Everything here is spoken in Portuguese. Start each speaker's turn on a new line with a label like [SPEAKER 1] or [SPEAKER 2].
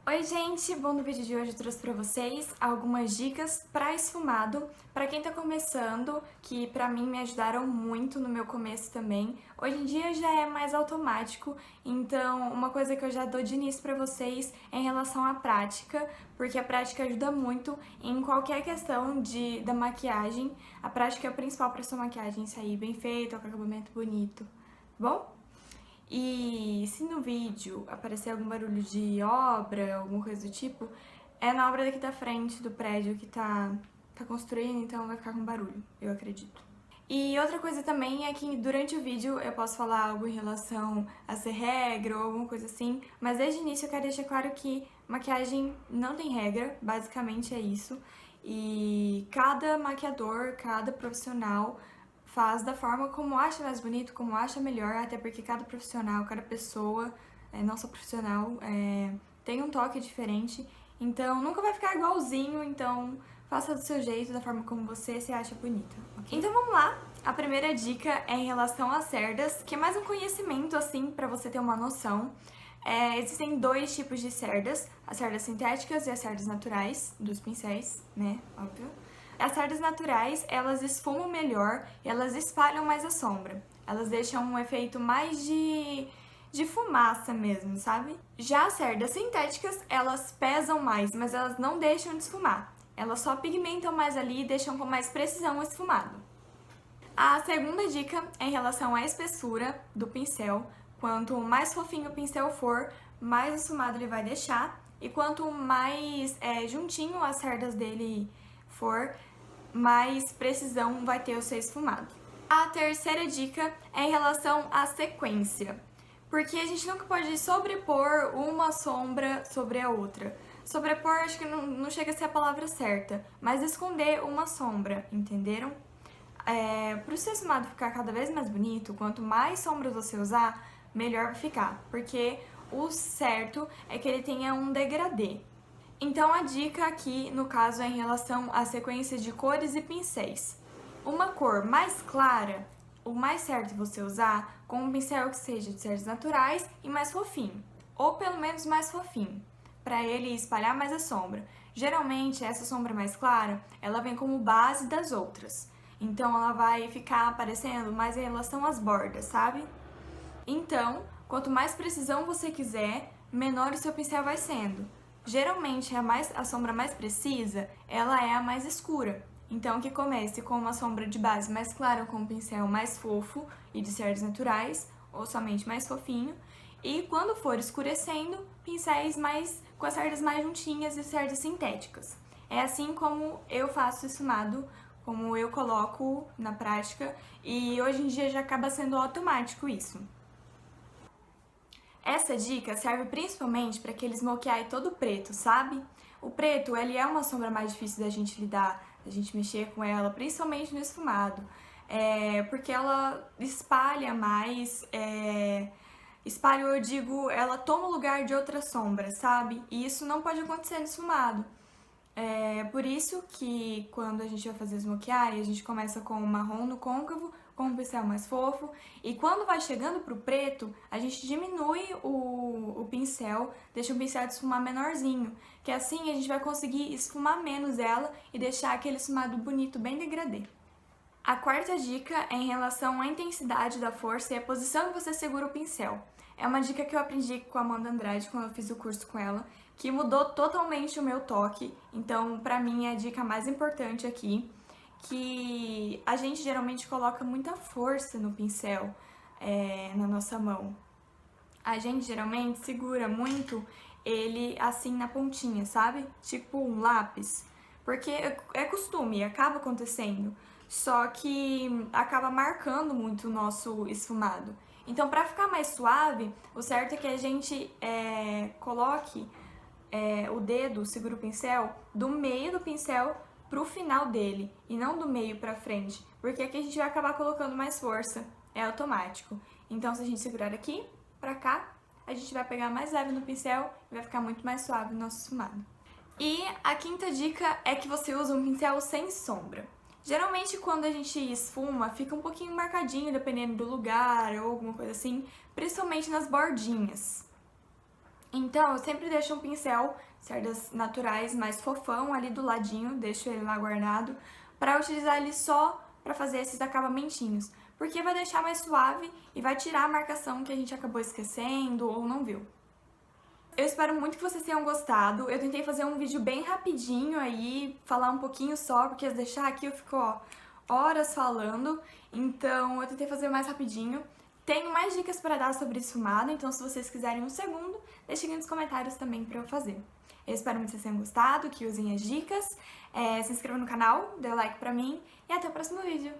[SPEAKER 1] Oi gente, bom, no vídeo de hoje eu trouxe pra vocês algumas dicas pra esfumado, pra quem tá começando, que pra mim me ajudaram muito no meu começo também. Hoje em dia já é mais automático, então uma coisa que eu já dou de início pra vocês é em relação à prática, porque a prática ajuda muito em qualquer questão da maquiagem. A prática é o principal pra sua maquiagem sair bem feita, com acabamento bonito, tá bom? E se no vídeo aparecer algum barulho de obra, alguma coisa do tipo, é na obra daqui da frente do prédio que tá construindo, então vai ficar com barulho, eu acredito. E outra coisa também é que durante o vídeo eu posso falar algo em relação a ser regra ou alguma coisa assim, mas desde o início eu quero deixar claro que maquiagem não tem regra, basicamente é isso. E cada maquiador, cada profissional faz da forma como acha mais bonito, como acha melhor, até porque cada profissional, cada pessoa, não só profissional, tem um toque diferente, então nunca vai ficar igualzinho, então faça do seu jeito, da forma como você se acha bonita, ok? Então vamos lá! A primeira dica é em relação às cerdas, que é mais um conhecimento, assim, pra você ter uma noção. Existem dois tipos de cerdas, as cerdas sintéticas e as cerdas naturais, dos pincéis, né, óbvio. As cerdas naturais, elas esfumam melhor e elas espalham mais a sombra. Elas deixam um efeito mais de fumaça mesmo, sabe? Já as cerdas sintéticas, elas pesam mais, mas elas não deixam de esfumar. Elas só pigmentam mais ali e deixam com mais precisão o esfumado. A segunda dica é em relação à espessura do pincel. Quanto mais fofinho o pincel for, mais esfumado ele vai deixar. E quanto mais juntinho as cerdas dele for, mais precisão vai ter o seu esfumado. A terceira dica é em relação à sequência. Porque a gente nunca pode sobrepor uma sombra sobre a outra. Sobrepor acho que não chega a ser a palavra certa, mas esconder uma sombra, entenderam? Para o seu esfumado ficar cada vez mais bonito, quanto mais sombras você usar, melhor vai ficar, porque o certo é que ele tenha um degradê. Então a dica aqui, no caso, é em relação à sequência de cores e pincéis. Uma cor mais clara, o mais certo é você usar com um pincel que seja de cerdas naturais e mais fofinho, ou pelo menos mais fofinho, para ele espalhar mais a sombra. Geralmente, essa sombra mais clara, ela vem como base das outras. Então ela vai ficar aparecendo mais em relação às bordas, sabe? Então, quanto mais precisão você quiser, menor o seu pincel vai sendo. Geralmente, a sombra mais precisa, ela é a mais escura. Então, que comece com uma sombra de base mais clara, com um pincel mais fofo e de cerdas naturais, ou somente mais fofinho. E quando for escurecendo, pincéis com as cerdas mais juntinhas e cerdas sintéticas. É assim como eu faço esfumado, como eu coloco na prática, e hoje em dia já acaba sendo automático isso. Essa dica serve principalmente para aquele smokey todo preto, sabe? O preto, ele é uma sombra mais difícil da gente lidar, da gente mexer com ela, principalmente no esfumado. Porque ela espalha mais, espalha, eu digo, ela toma o lugar de outra sombra, sabe? E isso não pode acontecer no esfumado. Por isso que quando a gente vai fazer esmoquear, a gente começa com o marrom no côncavo, com um pincel mais fofo, e quando vai chegando pro preto, a gente diminui o pincel, deixa o pincel de esfumar menorzinho, que assim a gente vai conseguir esfumar menos ela e deixar aquele esfumado bonito, bem degradê. A quarta dica é em relação à intensidade da força e a posição que você segura o pincel. É uma dica que eu aprendi com a Amanda Andrade quando eu fiz o curso com ela, que mudou totalmente o meu toque. Então, pra mim, é a dica mais importante aqui, que a gente geralmente coloca muita força no pincel, na nossa mão. A gente geralmente segura muito ele assim na pontinha, sabe? Tipo um lápis. Porque é costume, acaba acontecendo. Só que acaba marcando muito o nosso esfumado. Então, pra ficar mais suave, o certo é que a gente coloque o dedo, segura o pincel, do meio do pincel pro final dele, e não do meio pra frente, porque aqui a gente vai acabar colocando mais força, é automático. Então, se a gente segurar aqui, pra cá, a gente vai pegar mais leve no pincel e vai ficar muito mais suave o nosso esfumado. E a quinta dica é que você usa um pincel sem sombra. Geralmente quando a gente esfuma, fica um pouquinho marcadinho, dependendo do lugar ou alguma coisa assim, principalmente nas bordinhas. Então, eu sempre deixo um pincel, cerdas naturais, mais fofão ali do ladinho, deixo ele lá guardado, pra utilizar ele só pra fazer esses acabamentinhos. Porque vai deixar mais suave e vai tirar a marcação que a gente acabou esquecendo ou não viu. Eu espero muito que vocês tenham gostado. Eu tentei fazer um vídeo bem rapidinho aí, falar um pouquinho só, porque se deixar aqui eu fico, ó, horas falando. Então eu tentei fazer mais rapidinho. Tenho mais dicas para dar sobre esfumado, então se vocês quiserem um segundo, deixem aqui nos comentários também para eu fazer. Eu espero muito que vocês tenham gostado, que usem as dicas. Se inscreva no canal, dê like pra mim e até o próximo vídeo.